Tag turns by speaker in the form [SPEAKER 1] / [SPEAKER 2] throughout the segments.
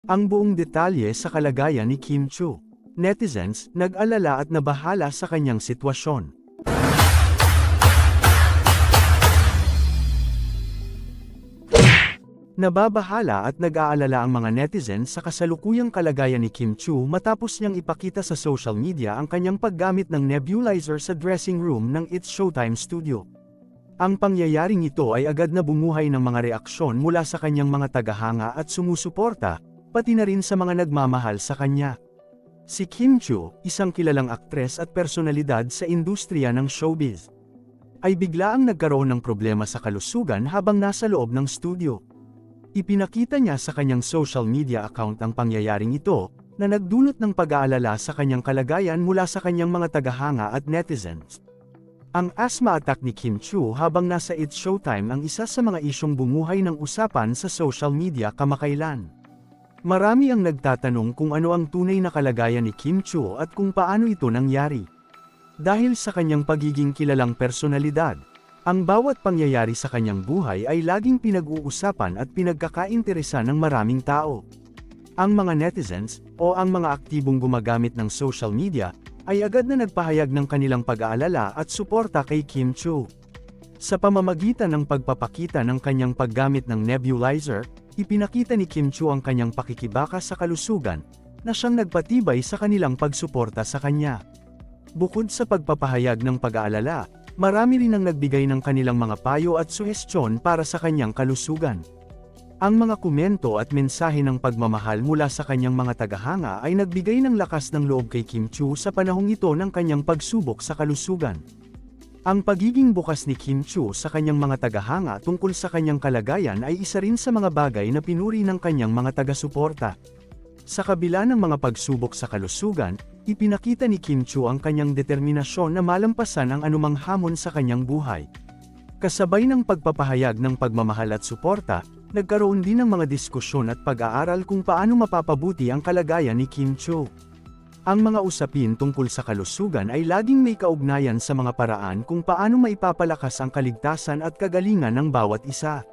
[SPEAKER 1] Ang buong detalye sa kalagayan ni Kim Chiu. Netizens, nag-alala at nabahala sa kanyang sitwasyon. Nababahala at nag-aalala ang mga netizens sa kasalukuyang kalagayan ni Kim Chiu matapos niyang ipakita sa social media ang kanyang paggamit ng nebulizer sa dressing room ng It's Showtime studio. Ang pangyayaring ito ay agad na bumuhay ng mga reaksyon mula sa kanyang mga tagahanga at sumusuporta, pati na rin sa mga nagmamahal sa kanya. Si Kim Chiu, isang kilalang aktres at personalidad sa industriya ng showbiz, ay biglaang nagkaroon ng problema sa kalusugan habang nasa loob ng studio. Ipinakita niya sa kanyang social media account ang pangyayaring ito, na nagdulot ng pag-aalala sa kanyang kalagayan mula sa kanyang mga tagahanga at netizens. Ang asthma attack ni Kim Chiu habang nasa It's Showtime ang isa sa mga isyong bumuhay ng usapan sa social media kamakailan. Marami ang nagtatanong kung ano ang tunay na kalagayan ni Kim Chiu at kung paano ito nangyari. Dahil sa kanyang pagiging kilalang personalidad, ang bawat pangyayari sa kanyang buhay ay laging pinag-uusapan at pinagkakainteresan ng maraming tao. Ang mga netizens, o ang mga aktibong gumagamit ng social media, ay agad na nagpahayag ng kanilang pag-aalala at suporta kay Kim Chiu. Sa pamamagitan ng pagpapakita ng kanyang paggamit ng nebulizer, ipinakita ni Kim Chiu ang kanyang pakikibaka sa kalusugan, na siyang nagpatibay sa kanilang pagsuporta sa kanya. Bukod sa pagpapahayag ng pag-aalala, marami rin ang nagbigay ng kanilang mga payo at suhestyon para sa kanyang kalusugan. Ang mga komento at mensahe ng pagmamahal mula sa kanyang mga tagahanga ay nagbigay ng lakas ng loob kay Kim Chiu sa panahong ito ng kanyang pagsubok sa kalusugan. Ang pagiging bukas ni Kim Chiu sa kanyang mga tagahanga tungkol sa kanyang kalagayan ay isa rin sa mga bagay na pinuri ng kanyang mga taga-suporta. Sa kabila ng mga pagsubok sa kalusugan, ipinakita ni Kim Chiu ang kanyang determinasyon na malampasan ang anumang hamon sa kanyang buhay. Kasabay ng pagpapahayag ng pagmamahal at suporta, nagkaroon din ng mga diskusyon at pag-aaral kung paano mapapabuti ang kalagayan ni Kim Chiu. Ang mga usapin tungkol sa kalusugan ay laging may kaugnayan sa mga paraan kung paano maipapalakas ang kaligtasan at kagalingan ng bawat isa.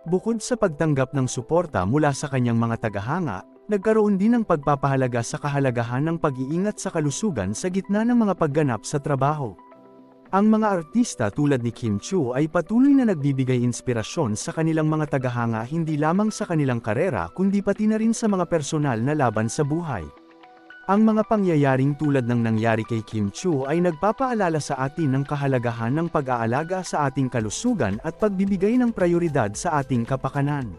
[SPEAKER 1] Bukod sa pagtanggap ng suporta mula sa kanyang mga tagahanga, nagkaroon din ng pagpapahalaga sa kahalagahan ng pag-iingat sa kalusugan sa gitna ng mga pagganap sa trabaho. Ang mga artista tulad ni Kim Chiu ay patuloy na nagbibigay inspirasyon sa kanilang mga tagahanga hindi lamang sa kanilang karera kundi pati na rin sa mga personal na laban sa buhay. Ang mga pangyayaring tulad ng nangyari kay Kim Chiu ay nagpapaalala sa atin ng kahalagahan ng pag-aalaga sa ating kalusugan at pagbibigay ng prioridad sa ating kapakanan.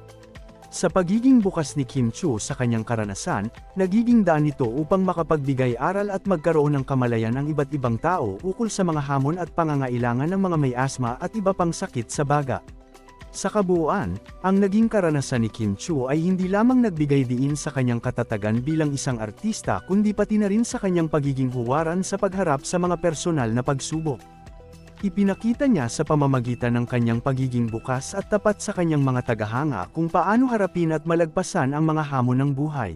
[SPEAKER 1] Sa pagiging bukas ni Kim Chiu sa kanyang karanasan, nagiging daan ito upang makapagbigay aral at magkaroon ng kamalayan ang iba't ibang tao ukol sa mga hamon at pangangailangan ng mga may asma at iba pang sakit sa baga. Sa kabuuan, ang naging karanasan ni Kim Chiu ay hindi lamang nagbigay diin sa kanyang katatagan bilang isang artista kundi pati na rin sa kanyang pagiging huwaran sa pagharap sa mga personal na pagsubok. Ipinakita niya sa pamamagitan ng kanyang pagiging bukas at tapat sa kanyang mga tagahanga kung paano harapin at malagpasan ang mga hamon ng buhay.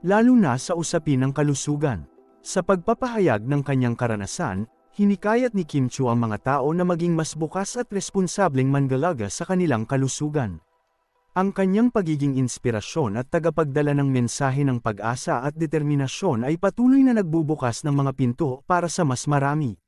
[SPEAKER 1] Lalo na sa usapin ng kalusugan. Sa pagpapahayag ng kanyang karanasan, hinikayat ni Kim Chiu ang mga tao na maging mas bukas at responsableng manggalaga sa kanilang kalusugan. Ang kanyang pagiging inspirasyon at tagapagdala ng mensahe ng pag-asa at determinasyon ay patuloy na nagbubukas ng mga pinto para sa mas marami.